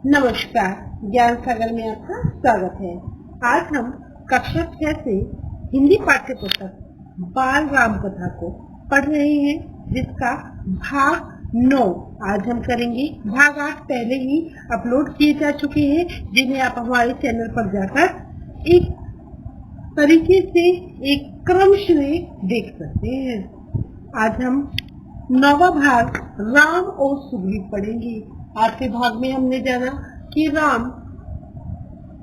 नमस्कार, ज्ञान सागर में आपका स्वागत है। आज हम कक्षा 6 से हिंदी पाठ्य पुस्तक बाल राम कथा को पढ़ रहे हैं, जिसका भाग 9 आज हम करेंगे। भाग 8 पहले ही अपलोड किए जा चुके हैं, जिन्हें आप हमारे चैनल पर जाकर एक तरीके से एक क्रम से देख सकते हैं। आज हम 9वां भाग राम और सुग्रीव पढ़ेंगे। आज के भाग में हमने जाना कि राम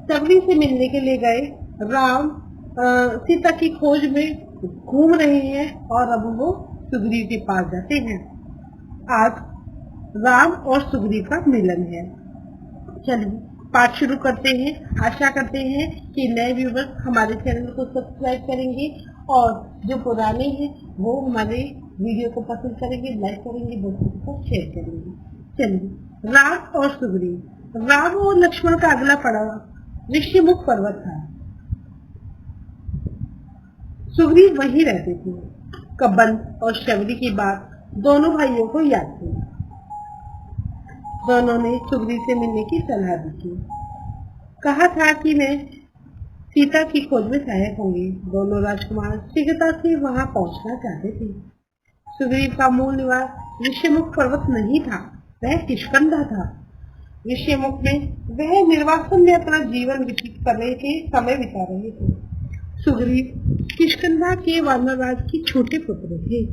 सगरी से मिलने के लिए गए। राम सीता की खोज में घूम रहे हैं और अब वो सुग्रीव के पास जाते हैं। आज राम और सुग्रीव का मिलन है। चलिए पाठ शुरू करते हैं। आशा करते हैं कि नए व्यूवर्स हमारे चैनल को सब्सक्राइब करेंगे और जो पुराने हैं वो हमारे वीडियो को पसंद करेंगे, लाइक करेंगे, दोस्तों के साथ शेयर करेंगे। चलिए, राम और सुग्रीव। राम और लक्ष्मण का अगला पड़ाव ऋषिमुख पर्वत था। सुग्रीव वहीं रहते थे। कबंध और शबरी की बात दोनों भाइयों को याद थी। दोनों ने सुग्रीव से मिलने की सलाह दी थी। कहा था कि मैं सीता की खोज में सहायक होंगे। दोनों राजकुमार शीघ्रता से वहां पहुंचना चाहते थे। सुग्रीव का मूल निवास ऋषिमुख पर्वत नहीं था, वह किष्किंधा था। ऋषिमुख में वह निर्वासन में अपना जीवन व्यतीत कर रहे थे, समय बिता रहे थे। सुग्रीव किष्किंधा के वानरराज के छोटे पुत्र थे।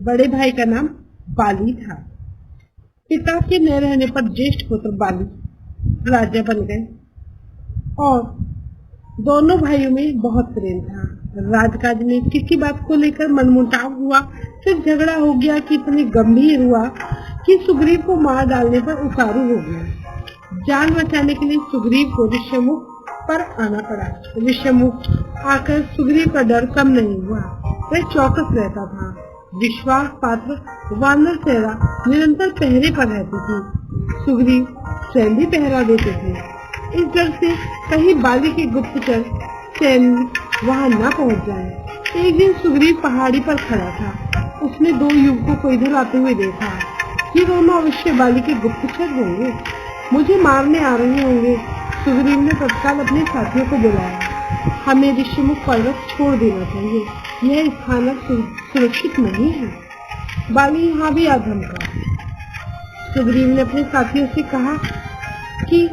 बड़े भाई का नाम बाली था। पिता के न रहने पर ज्येष्ठ पुत्र बाली राजा बन गए और दोनों भाइयों में बहुत प्रेम था। राजकाज में किसी बात को लेकर मनमुटाव हुआ, फिर झगड़ा हो गया कि इतनी गंभीर हुआ कि सुग्रीव को मार डालने पर उतारू हो गया। जान बचाने के लिए सुग्रीव को ऋषिमुख पर आना पड़ा। ऋषिमुख आकर सुग्रीव का डर कम नहीं हुआ। वह चौकस रहता था। विश्वास पात्र वानर सेना निरंतर पहरे पर रहती थी। सुग्रीव स्वयं भी पहरा देते थे। इस डर से कहीं बाली के गुप्तचर सैन्य वहां न पहुंच जाए। एक दिन सुग्रीव पहाड़ी पर खड़ा था। उसने दो युवकों को इधर आते हुए देखा। ये दोनों अवश्य बाली के गुप्तचर होंगे, मुझे मारने आ रहे होंगे। सुग्रीव ने तत्काल अपने साथियों को बुलाया। हमें ऋषिमुख पर्वत छोड़ देना चाहिए, यह स्थान सुरक्षित नहीं है। बाली यहाँ भी आ धमका। सुग्रीव ने अपने साथियों से कहा कि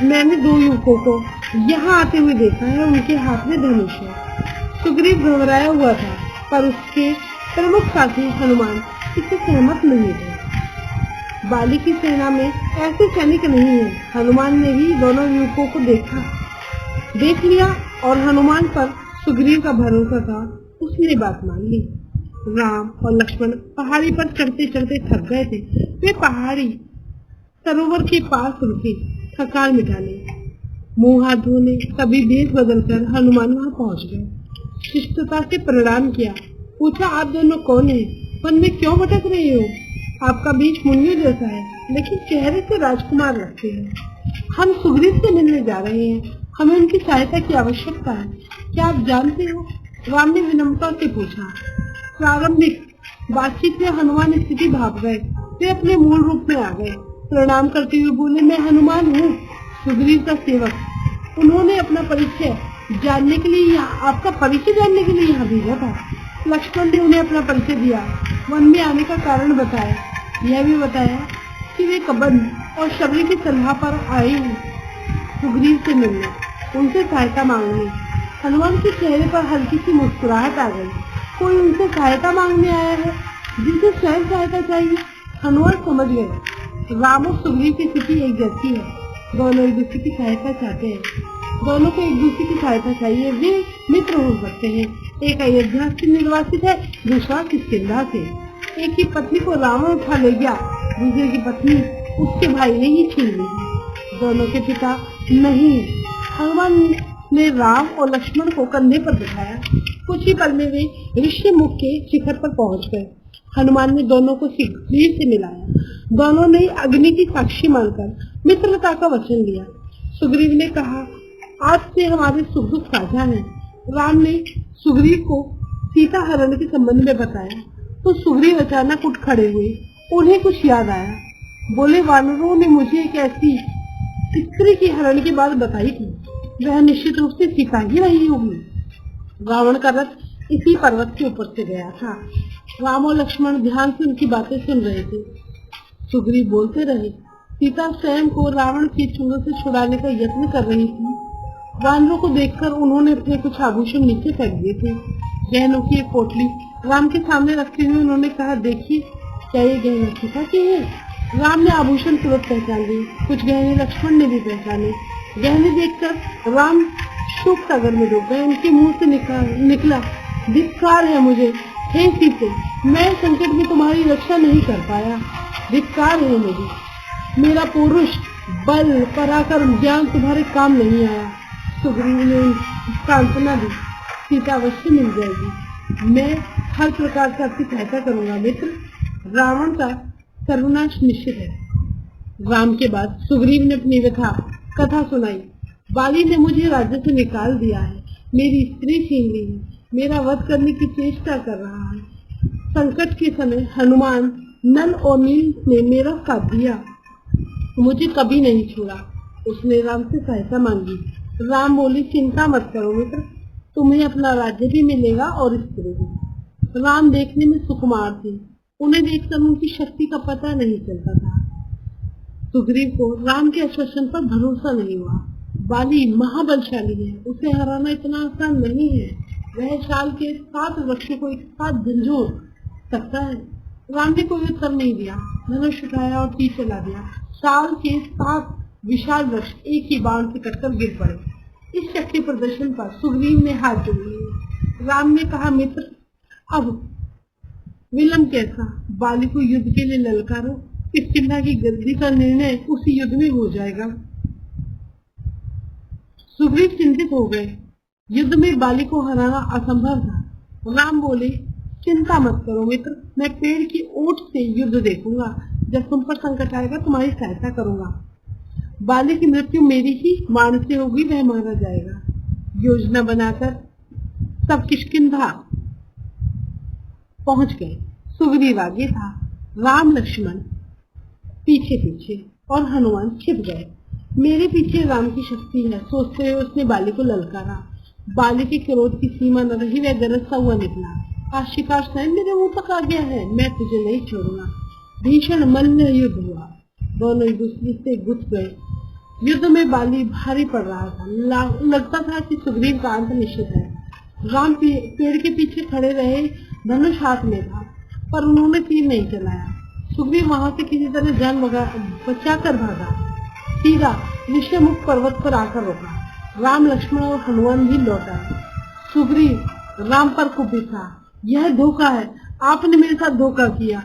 मैंने दो युवकों को यहाँ आते हुए देखा है, उनके हाथ में धनुष है। सुग्रीव घबराया हुआ था, पर उसके प्रमुख साथी हनुमान इससे सहमत नहीं थे। बाली की सेना में ऐसे सैनिक नहीं है। हनुमान ने भी दोनों युवकों को देख लिया और हनुमान पर सुग्रीव का भरोसा था, उसने बात मान ली। राम और लक्ष्मण पहाड़ी पर चढ़ते चढ़ते थक गए थे। वे पहाड़ी सरोवर के पास रुके थकान मिटाने, मुंह हाथ धोने। तभी भेष बदलकर हनुमान वहां पहुंच गए। शिष्टता से प्रणाम किया। पूछा, आप दोनों कौन हैं? वन में क्यों भटक रहे हो? आपका बीच मुनियों जैसा है, लेकिन चेहरे से राजकुमार लगते हैं। हम सुग्रीव से मिलने जा रहे हैं, हमें उनकी सहायता की आवश्यकता है। क्या आप जानते हो? राम ने विनम्रता से पूछा। प्रारंभिक बातचीत में हनुमान स्थिति भाप गए। वे अपने मूल रूप में आ गए। प्रणाम करते हुए बोले, मैं हनुमान हूँ, सुग्रीव का सेवक। उन्होंने अपना परिचय जानने के लिए आपका परिचय जानने के लिए यहाँ भेजा था। लक्ष्मण ने उन्हें अपना परिचय दिया, वन में आने का कारण बताया। यह भी बताया कि वे कबंध और शबरी की सलाह पर आए हैं सुग्रीव से मिलने, उनसे सहायता मांगने। हनुमान के चेहरे पर हल्की सी मुस्कुराहट आ गई। कोई उनसे सहायता मांगने आया है जिनसे स्वयं सहायता चाहिए। हनुमान समझ गए राम और सुग्रीव की स्थिति एक जैसी है। दोनों एक दूसरे की सहायता चाहते हैं। दोनों को एक दूसरे की सहायता चाहिए। वे मित्र हो सकते हैं। एक अयोध्या से निर्वासित है, दूसरा किष्किंधा से। एक की पत्नी को रावण उठा ले गया, दूसरे की पत्नी उसके भाई ने ही छीन ली। दोनों के पिता नहीं है। हनुमान ने राम और लक्ष्मण को कंधे पर बिठाया। कुछ ही पल में वे ऋषिमुख के शिखर पर पहुंच गए। हनुमान ने दोनों को सुग्रीव से मिलाया। दोनों ने अग्नि की साक्षी मानकर मित्रता का वचन लिया। सुग्रीव ने कहा, आज से हमारे सुख दुख साझा हैं। राम ने सुग्रीव को सीता हरण के संबंध में बताया तो सुग्रीव अचानक उठ खड़े हुए। उन्हें कुछ याद आया। बोले, वानरों ने मुझे एक ऐसी स्त्री की हरण की बात बताई थी, वह निश्चित रूप से सीता ही रही होगी। रावण का रथ इसी पर्वत के ऊपर से गया था। राम और लक्ष्मण ध्यान से उनकी बातें सुन रहे थे। सुग्रीव बोलते रहे, सीता स्वयं को रावण की चूड़ों से छुड़ाने का यत्न कर रही थी। वानरों को देखकर उन्होंने अपने कुछ आभूषण नीचे फेंक दिए थे। गहनों की एक पोटली राम के सामने रखते हुए उन्होंने कहा, देखिए, क्या ये गहने सीता के हैं? राम ने आभूषण तुरंत पहचान लिए। कुछ गहने लक्ष्मण ने भी पहचाने। गहने देखकर राम शोक सागर में डूब गए। उनके मुंह से निकला, धिक्कार है मुझे, हे सीते, मैं संकट में तुम्हारी रक्षा नहीं कर पाया। धिक्कार है मेरा पुरुष बल पराक्रम ज्ञान तुम्हारे काम नहीं आया। सुग्रीव ने सांत्वना दी, सीता अवश्य मिल जाएगी। मैं हर प्रकार से आपकी सहायता करूंगा मित्र। रावण का सर्वनाश निश्चित है। राम के बाद सुग्रीव ने अपनी कथा सुनाई। बाली ने मुझे राज्य से निकाल दिया है, मेरी स्त्री छीन ली है, मेरा वध करने की चेष्टा कर रहा है। संकट के समय हनुमान नल और नील ने मेरा साथ दिया, मुझे कभी नहीं छोड़ा। उसने राम से सहायता मांगी। राम बोले, चिंता मत करो मित्र, तुम्हें अपना राज्य भी मिलेगा और स्त्री भी। राम देखने में सुकुमार थे, उन्हें देखकर उनकी शक्ति का पता नहीं चलता था। सुग्रीव को राम के आश्वासन पर भरोसा नहीं हुआ। बाली महाबलशाली है, उसे हराना इतना आसान नहीं है। वह शाल के 7 वृक्षों को एक साथ झंझोड़ सकता है। राम ने कोई उत्तर नहीं दिया। धनुष उठाया और तीर चला दिया। शाल के 7 विशाल वृक्ष एक ही बाण से कटकर गिर पड़े। इस शक्ति प्रदर्शन पर सुग्रीव ने हाथ जोड़ लिए। राम ने कहा, मित्र, अब विलंब कैसा? बाली को युद्ध के लिए ललकारो। किष्किंधा की गद्दी का निर्णय उसी युद्ध में हो जाएगा। सुग्रीव चिंतित हो गए। युद्ध में बाली को हराना असंभव था। राम बोले, चिंता मत करो मित्र, मैं पेड़ की ओट से युद्ध देखूंगा। जब तुम पर संकट आएगा तुम्हारी सहायता करूंगा। बाली की मृत्यु मेरी ही बाण से होगी, वह मारा जाएगा। योजना बनाकर सब किष्किंधा पहुंच गए। सुग्रीव आगे था, राम लक्ष्मण पीछे पीछे और हनुमान छिप गए। मेरे पीछे राम की शक्ति है, सोचते हुए उसने बाली को ललकारा। बाली के क्रोध की सीमा न रही, वह गरजता हुआ निकला, आज शिकार स्वयं मेरे मुंह तक आ गया है, मैं तुझे नहीं छोड़ूंगा। भीषण मल्ल युद्ध हुआ, दोनों एक दूसरे से गुथ गए। युद्ध में बाली भारी पड़ रहा था। लगता था कि सुग्रीव का अंत निश्चित है। राम पेड़ के पीछे खड़े रहे, धनुष हाथ में था, पर उन्होंने तीर नहीं चलाया। सुग्रीव वहां से किसी तरह जान बचाकर भागा, सीधा ऋषमुख पर्वत पर आकर रुका। राम लक्ष्मण और हनुमान भी लौट आए। सुग्रीव राम पर कुपित था, यह धोखा है, आपने मेरे साथ धोखा किया,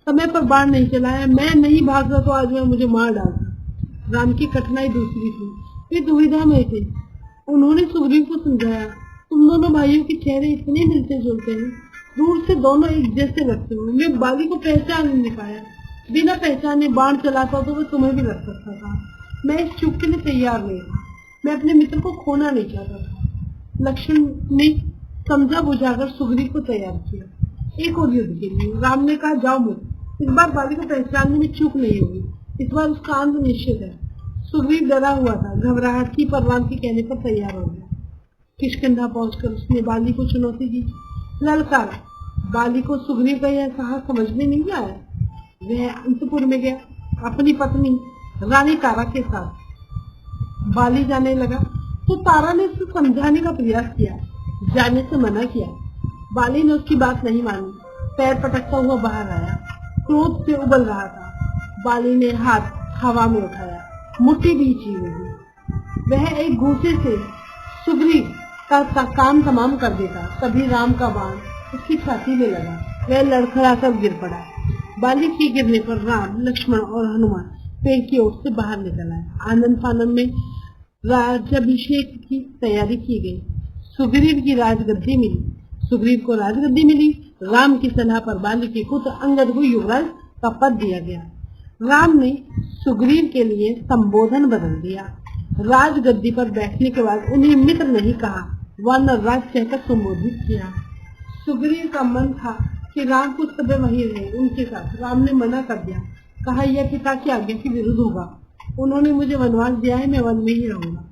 समय पर बाण नहीं चलाया, मैं नहीं भागा तो आज वह मुझे मार डालता। राम की कठिनाई दूसरी थी, वे दुविधा में थे। उन्होंने सुग्रीव को समझाया, तुम दोनों भाइयों के चेहरे इतने मिलते जुलते हैं, दूर से दोनों एक जैसे लगते हो। मैं बाली को पहचान नहीं पाया, बिना पहचाने बाण चलाता तो वह तुम्हें भी लग सकता था। मैं इस चूक के लिए तैयार नहीं था, मैं अपने मित्र को खोना नहीं चाहता था। लक्ष्मण ने समझा बुझाकर सुग्रीव को तैयार किया एक और युद्ध के लिए। राम ने कहा, जाओ मित्र, इस बार बाली को पहचानने में चूक नहीं होगी, इस बार उसका अंत निश्चित है। सुग्रीव डरा हुआ था, घबराहट की, पर राम के कहने पर तैयार हो गया। किष्किंधा पहुंचकर उसने बाली को चुनौती दी, ललकारा। बाली को सुग्रीव का यह साहस समझ में नहीं आया। वह अंतपुर में गया, अपनी पत्नी रानी तारा के साथ। बाली जाने लगा तो तारा ने उसे समझाने का प्रयास किया, जाने से मना किया। बाली ने उसकी बात नहीं मानी, पैर पटकता हुआ बाहर आया, क्रोध से उबल रहा था। बाली ने हाथ हवा में उठाया, मुट्ठी बीची हुई। वह एक घूसे से सुग्रीव का काम तमाम कर देता। तभी राम का बाण उसकी छाती में लगा, वह लड़खड़ाकर गिर पड़ा। बाली के गिरने पर राम लक्ष्मण और हनुमान पेड़ की ओर से बाहर निकल आए। आनंद फानन में राज्याभिषेक की तैयारी की गई। सुग्रीव की राजगद्दी मिली। सुग्रीव को राजगद्दी मिली। राम की सलाह पर बाली के पुत्र अंगद को युवराज का पद दिया गया। राम ने सुग्रीव के लिए संबोधन बदल दिया। राजगद्दी पर बैठने के बाद उन्हें मित्र नहीं कहा, वरना राज कहकर संबोधित किया। सुग्रीव का मन था कि राम कुछ समय वहीं रहे उनके साथ। राम ने मना कर दिया। कहा यह पिता की आज्ञा के विरुद्ध होगा। उन्होंने मुझे वनवास दिया है, मैं वन में ही रहूंगा।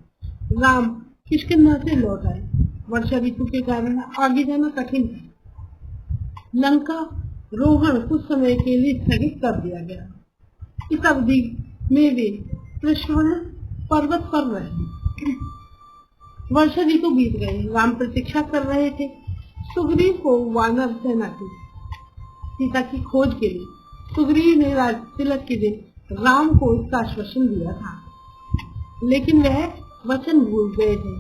राम किष्किंधा से लौट आए। वर्षा ऋतु के कारण आगे जाना कठिन था। लंका रोहण कुछ समय के लिए स्थगित कर दिया गया। इस अवधि में वे प्रश्न पर्वत पर रहे। वर्षा ऋतु बीत गई। राम प्रतीक्षा कर रहे थे। सुग्रीव को वानर सेना की सीता की खोज के लिए सुग्रीव ने राज तिलक के दिन राम को इसका आश्वासन दिया था, लेकिन वह वचन भूल गए थे।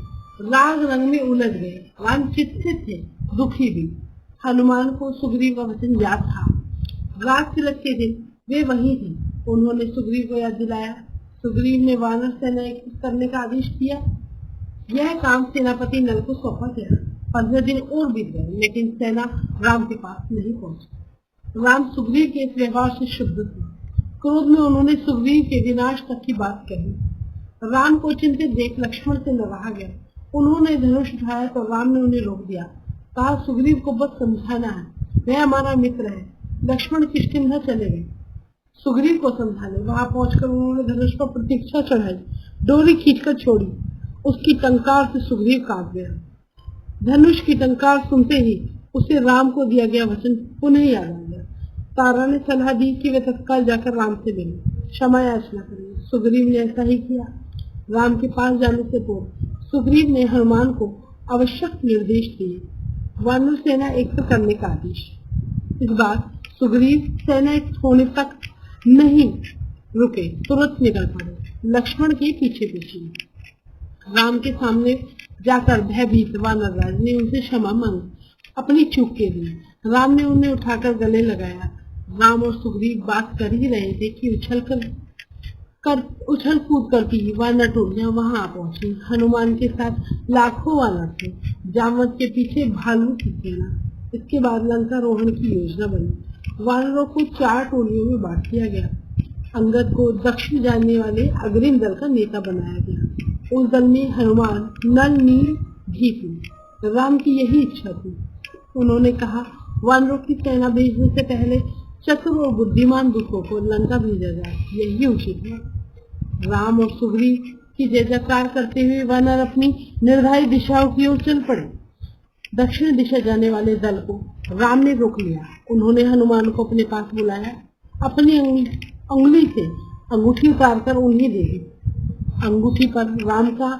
राग रंग में उलझ गए। राम चिंतित थे, दुखी भी। हनुमान को सुग्रीव का वचन याद था। राज तिलक के दिन वे वहीं थे। उन्होंने सुग्रीव को याद दिलाया। सुग्रीव ने वानर सेना एकत्रित करने का आदेश दिया। यह काम सेनापति नल को सौंपा गया। 15 दिन और बीत गए, लेकिन सेना राम के पास नहीं पहुंची। राम सुग्रीव के इस व्यवहार से क्षुब्ध थे। क्रोध में उन्होंने सुग्रीव के विनाश तक की बात कही। राम को चिंतित देख लक्ष्मण से न रहा गया। उन्होंने धनुष उठाया तो राम ने उन्हें रोक दिया। कहा, सुग्रीव को बस समझाना है, वह हमारा मित्र है। लक्ष्मण किष्किंधा चले गए सुग्रीव को समझाने। वहां पहुंचकर उन्होंने धनुष पर प्रतीक्षा चढ़ाई, डोरी खींचकर छोड़ी। उसकी टंकार से सुग्रीव कांप गया। धनुष की टंकार सुनते ही उसे राम को दिया गया वचन पुनः याद आ गया। तारा ने सलाह दी कि वे तत्काल जाकर राम से मिले, क्षमा याचना करें। सुग्रीव ने ऐसा ही किया। राम के पास जाने से पूर्व सुग्रीव ने हनुमान को आवश्यक निर्देश दिए। वानर सेना एकत्र करने का आदेश। इस बार सुग्रीव सेना एक होने तक नहीं रुके, तुरंत निकल पड़े लक्ष्मण के पीछे पीछे। राम के सामने जाकर भयभीत वानरराज ने उनसे क्षमा मांगी अपनी चूक के लिए। राम ने उन्हें उठाकर गले लगाया। राम और सुग्रीव बात कर ही रहे थे कि उछल कूद करती वानर टोलियां वहां आ पहुंची। हनुमान के साथ लाखों वानर थे। जामवंत के पीछे भालू की सेना। इसके बाद लंका रोहण की योजना बनी। वानरों को 4 टोलियों में बांट दिया गया। अंगद को दक्षिण जाने वाले अग्रिम दल का नेता बनाया गया। उस दल में हनुमान, नल, नील भी थी। राम की यही इच्छा थी। उन्होंने कहा, वानरों की सेना भेजने से पहले चतुर और बुद्धिमान दूतों को लंका भेजा जाए, यही उचित है। राम और सुग्रीव की जय जयकार करते हुए वानर अपनी निर्धारित दिशाओं की ओर चल पड़े। दक्षिण दिशा जाने वाले दल को राम ने रोक लिया। उन्होंने हनुमान को अपने पास बुलाया। अपनी अंगुली से अंगूठी उतारकर उन्हें दे दी। अंगूठी पर राम का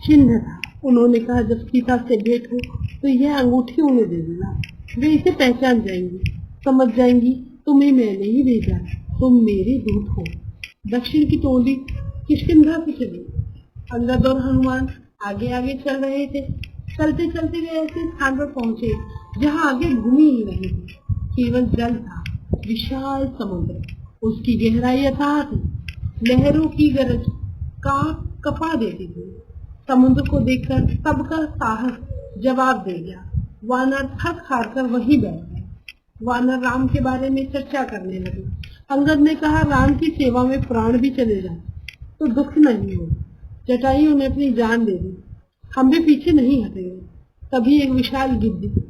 चिन्ह था। उन्होंने कहा, जब सीता से भेंट हो तो यह अंगूठी उन्हें दे देना। वे इसे पहचान जाएंगी, समझ जाएंगी तुम्हें मैंने ही भेजा, तुम मेरे दूत हो। दक्षिण की टोली किष्किंधा से चली। अंगद और हनुमान आगे आगे चल रहे थे। चलते चलते वे ऐसे स्थान पर पहुंचे जहां आगे भूमि ही नहीं थी, केवल जल था। विशाल समुद्र, उसकी गहराई अथाह थी। लहरों की गरज कांप कपा देती थी। समुद्र को देखकर सबका साहस जवाब दे गया। वानर थक हार कर वहीं बैठ गए। वानर राम के बारे में चर्चा करने लगे। अंगद ने कहा, राम की सेवा में प्राण भी चले जाए तो दुख नहीं हो। जटायु ने अपनी जान दे दी, हम भी पीछे नहीं हटेंगे। तभी एक विशाल गिद्ध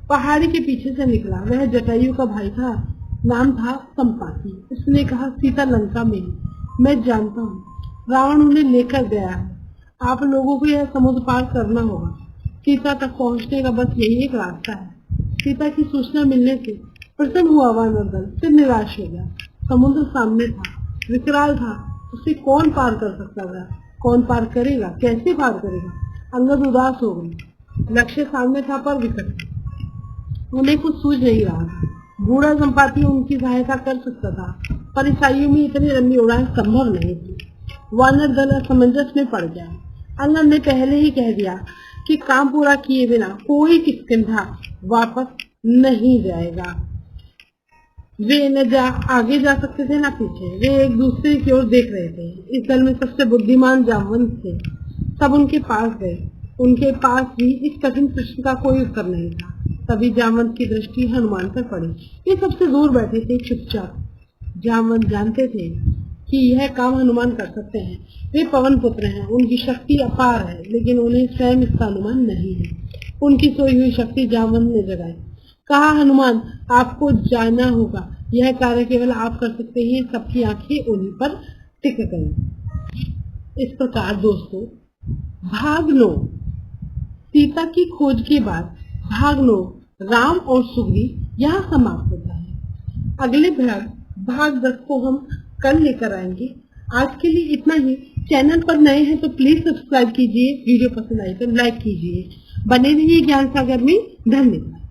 पहाड़ी के पीछे से निकला। वह जटायु का भाई था, नाम था संपाति। उसने कहा, सीता लंका में है, मैं जानता हूँ। रावण उन्हें लेकर गया है। आप लोगों को यह समुद्र पार करना होगा। सीता तक पहुँचने का बस यही एक रास्ता है। सीता की सूचना मिलने से प्रसन्न हुआ वानर दल फिर निराश हो गया। समुद्र सामने था, विकराल था, उसे कौन पार कर सकता था? कौन पार करेगा? कैसे पार करेगा? अंगद उदास हो गए। लक्ष्य सामने था पर विकट, उन्हें कुछ सूझ नहीं रहा था। बूढ़ा संपाति उनकी सहायता कर सकता था, पर इस आयु में इतनी लंबी उड़ान संभव नहीं थी। वानर दल असमंजस में पड़ गया। अंगद ने पहले ही कह दिया कि काम पूरा किए बिना कोई किष्किंधा वापस नहीं जाएगा। वे न आगे जा सकते थे न पीछे। वे एक दूसरे की ओर देख रहे थे। इस दल में सबसे बुद्धिमान जामवंत थे। सब उनके पास गए। उनके पास भी इस कठिन प्रश्न का कोई उत्तर नहीं था। तभी जामवंत की दृष्टि हनुमान पर पड़ी। वे सबसे दूर बैठे थे, चुपचाप। जामवंत जानते थे कि यह काम हनुमान कर सकते हैं। वे पवन पुत्र हैं, उनकी शक्ति अपार है, लेकिन उन्हें स्वयं इसका अनुमान नहीं है। उनकी सोई हुई शक्ति जामवंत ने जगाई। कहा, हनुमान, आपको जाना होगा। यह कार्य केवल आप कर सकते हैं, सबकी आंखें उन्हीं पर टिक गई। इस प्रकार दोस्तों भाग 9 सीता की खोज के बाद भाग 9 राम और सुग्रीव यहाँ समाप्त होता है। अगले भाग 10 को हम कल लेकर आएंगे। आज के लिए इतना ही। चैनल पर नए हैं तो प्लीज सब्सक्राइब कीजिए, वीडियो पसंद आए तो लाइक कीजिए। बने रहिए ज्ञान सागर में। धन्यवाद।